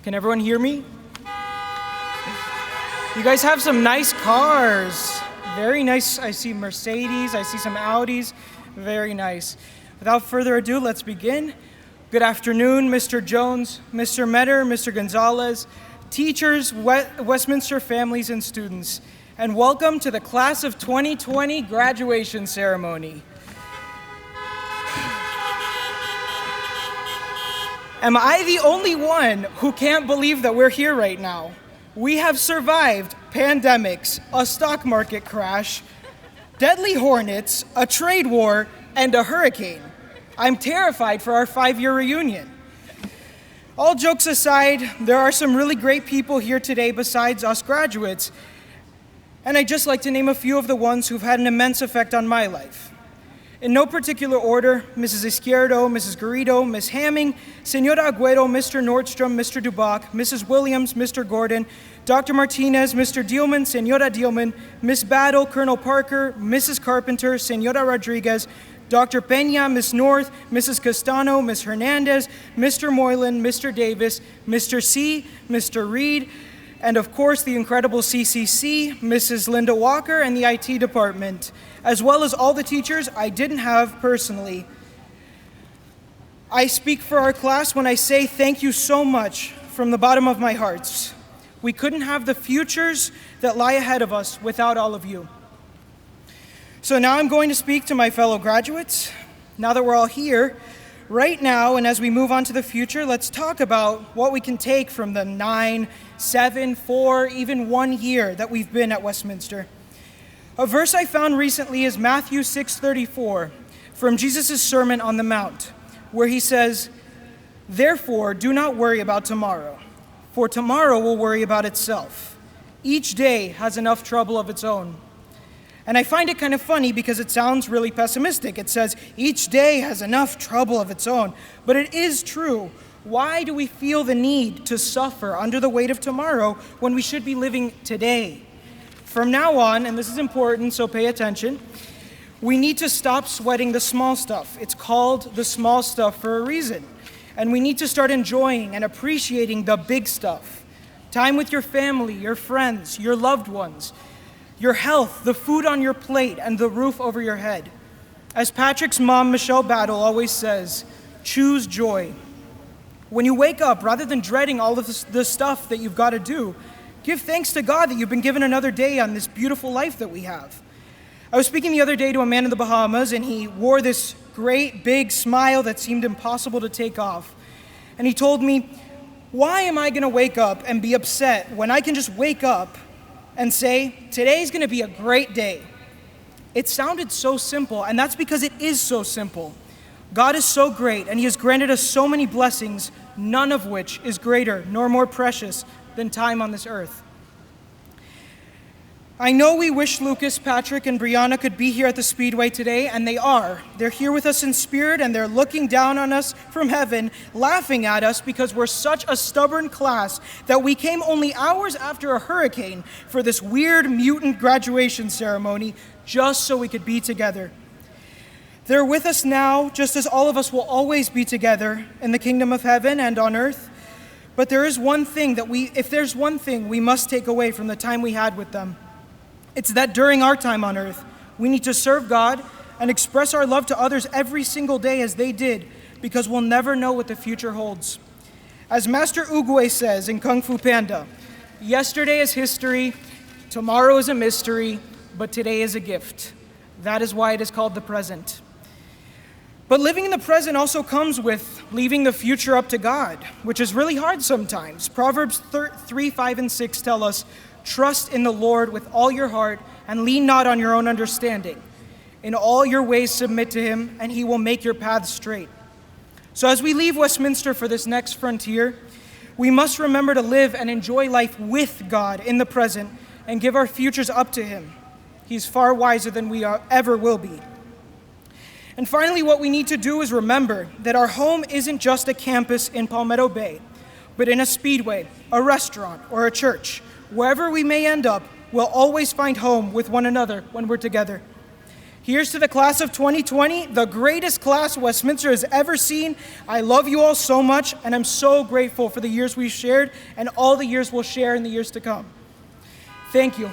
Can everyone hear me? You guys have some nice cars. Very nice. I see Mercedes, I see some Audis. Very nice. Without further ado, let's begin. Good afternoon, Mr. Jones, Mr. Metter, Mr. Gonzalez, teachers, Westminster families, and students, and welcome to the Class of 2020 graduation ceremony. Am I the only one who can't believe that we're here right now? We have survived pandemics, a stock market crash, deadly hornets, a trade war, and a hurricane. I'm terrified for our 5-year reunion. All jokes aside, there are some really great people here today besides us graduates, and I'd just like to name a few of the ones who've had an immense effect on my life. In no particular order, Mrs. Izquierdo, Mrs. Garrido, Ms. Hamming, Senora Agüero, Mr. Nordstrom, Mr. Dubach, Mrs. Williams, Mr. Gordon, Dr. Martinez, Mr. Dielman, Senora Dielman, Ms. Battle, Colonel Parker, Mrs. Carpenter, Senora Rodriguez, Dr. Peña, Ms. North, Mrs. Castano, Ms. Hernandez, Mr. Moylan, Mr. Davis, Mr. C, Mr. Reed, and of course the incredible CCC, Mrs. Linda Walker, and the IT department, as well as all the teachers I didn't have personally. I speak for our class when I say thank you so much from the bottom of my heart. We couldn't have the futures that lie ahead of us without all of you. So now I'm going to speak to my fellow graduates. Now that we're all here, right now, and as we move on to the future, let's talk about what we can take from the 9, 7, 4, even 1 year that we've been at Westminster. A verse I found recently is Matthew 6:34 from Jesus' Sermon on the Mount, where he says, "Therefore, do not worry about tomorrow, for tomorrow will worry about itself. Each day has enough trouble of its own." And I find it kind of funny because it sounds really pessimistic. It says, each day has enough trouble of its own. But it is true. Why do we feel the need to suffer under the weight of tomorrow when we should be living today? From now on, and this is important, so pay attention, we need to stop sweating the small stuff. It's called the small stuff for a reason. And we need to start enjoying and appreciating the big stuff. Time with your family, your friends, your loved ones, your health, the food on your plate, and the roof over your head. As Patrick's mom, Michelle Battle, always says, choose joy. When you wake up, rather than dreading all of the stuff that you've got to do, give thanks to God that you've been given another day on this beautiful life that we have. I was speaking the other day to a man in the Bahamas, and he wore this great big smile that seemed impossible to take off. And he told me, why am I going to wake up and be upset when I can just wake up and say, today's going to be a great day? It sounded so simple, and that's because it is so simple. God is so great, and he has granted us so many blessings, none of which is greater nor more precious than time on this earth. I know we wish Lucas, Patrick, and Brianna could be here at the Speedway today, and they are. They're here with us in spirit, and they're looking down on us from heaven, laughing at us because we're such a stubborn class that we came only hours after a hurricane for this weird mutant graduation ceremony just so we could be together. They're with us now, just as all of us will always be together in the kingdom of heaven and on earth. But there is one thing if there's one thing we must take away from the time we had with them, it's that during our time on earth, we need to serve God and express our love to others every single day as they did, because we'll never know what the future holds. As Master Oogway says in Kung Fu Panda, yesterday is history, tomorrow is a mystery, but today is a gift. That is why it is called the present. But living in the present also comes with leaving the future up to God, which is really hard sometimes. Proverbs 3, 5, and 6 tell us, trust in the Lord with all your heart and lean not on your own understanding. In all your ways submit to him, and he will make your paths straight. So as we leave Westminster for this next frontier, we must remember to live and enjoy life with God in the present and give our futures up to him. He's far wiser than we ever will be. And finally, what we need to do is remember that our home isn't just a campus in Palmetto Bay, but in a speedway, a restaurant, or a church. Wherever we may end up, we'll always find home with one another when we're together. Here's to the class of 2020, the greatest class Westminster has ever seen. I love you all so much, and I'm so grateful for the years we've shared and all the years we'll share in the years to come. Thank you.